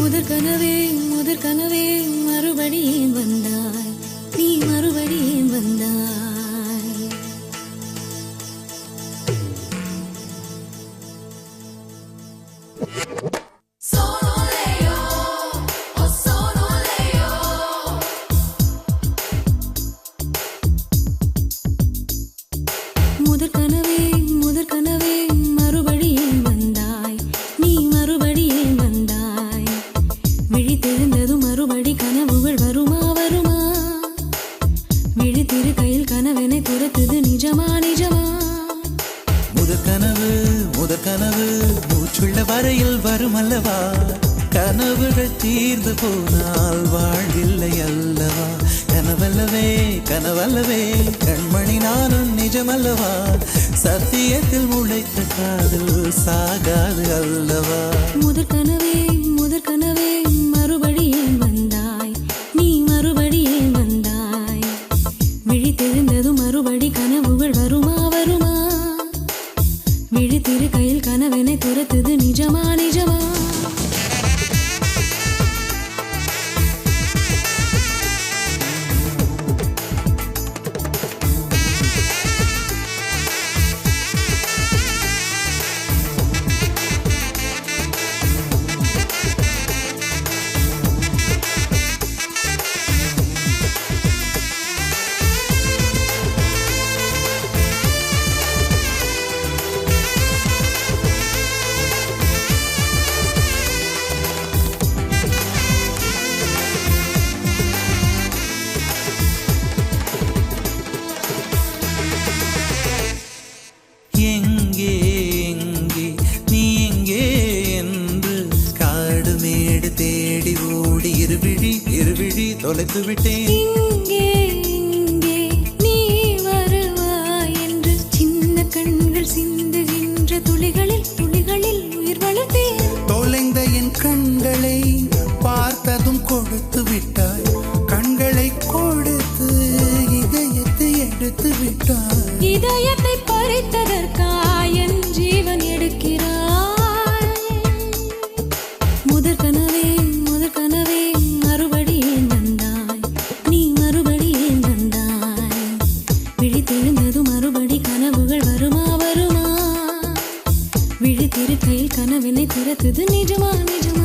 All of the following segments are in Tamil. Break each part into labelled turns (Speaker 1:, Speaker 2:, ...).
Speaker 1: முதற் கனவே மறுபடியும் வந்தாய், நீ மறுபடியும் வந்தாய். முதற் கனவே மறுபடியும் வந்தாய், நீ மறுபடியும் வந்தாய். விழித்தெழுந்ததும் மறுபடி கனவுகள் வருமா வருமா? விழித்திரு கையில் கனவெனை துரத்துது நிஜமா நிஜமா?
Speaker 2: முதற் கனவு மூச்சுள்ள வரையில் வரும் அல்லவா? கனவுகள் தீர்ந்து போனால் வாழ்வில்லை அல்லவா? கனவல்லவே கண்மணி நானும் நிஜமல்லவா? சத்தியத்தில் முளைத்த காதல் சாகாது அல்லவா?
Speaker 1: முதற் கனவே மறுபடியும் வந்தாய், நீ மறுபடியும் வந்தாய். விழித்தெழுந்ததும் மறுபடி கனவுகள் வருமா வருமா? விழித்திரு கையில் கனவெனை துரத்துது நிஜமா நிஜமா?
Speaker 2: எங்கே நீ எங்கே என்று காடு மேடு தேடி ஓடி இருவிழி தொலைத்து விட்டேன்.
Speaker 1: இங்கே நீ வருவாய் என்று சின்ன கண்கள் சிந்துகின்ற துளிகளில் உயிர் வளர்த்தேன்.
Speaker 2: தொலைந்த என் கண்களை பார்த்ததும் கொடுத்து விட்டாய், கண்களை கொடுத்து இதயத்தை எடுத்து விட்டாய்.
Speaker 1: இதயத்தை பறித்ததற்காய் என் ஜீவன் எடுக்கிறாய். முதற் கனவே மறுபடியும் வந்தாய், நீ மறுபடியும் வந்தாய். விழித்தெழுந்ததும் மறுபடி கனவுகள் வருமா வருமா? விழித்திரு கையில் கனவினை துரத்துது நிஜமா நிஜமா?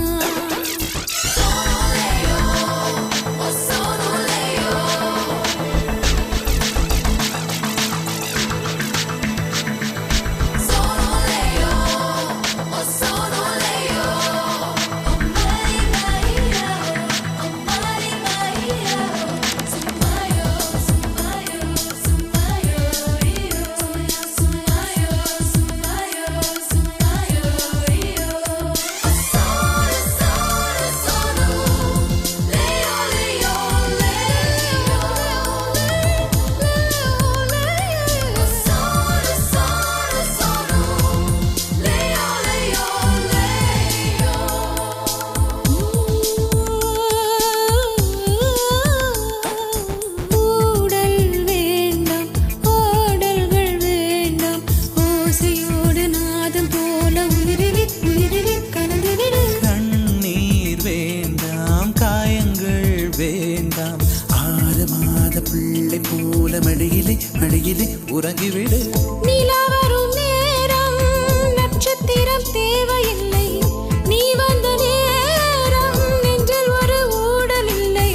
Speaker 2: வேண்டாம் 6 மாத பிள்ளை போல மடியிலே உறங்கிவிடு.
Speaker 1: நிலா வரும் நேரம் நட்சத்திரம் தேவையில்லை, நீ வந்த நேரம் நெஞ்சில் ஒரு ஊடல் இல்லை.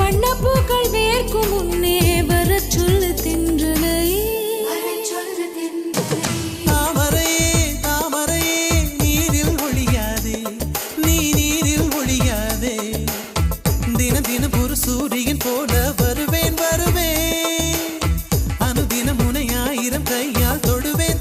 Speaker 1: வண்ணப்பூக்கள் வேர்க்கும் முன்னே வரச் சொல்லு தென்றலை.
Speaker 2: தாமரையே நீரில் ஒழியாதே, நீ நீரில் ஒழியாதே. தினம் ஒரு சூரியன் போல வருவேன். அனுதினம் உனை 1000 கையால் தொடுவேன்.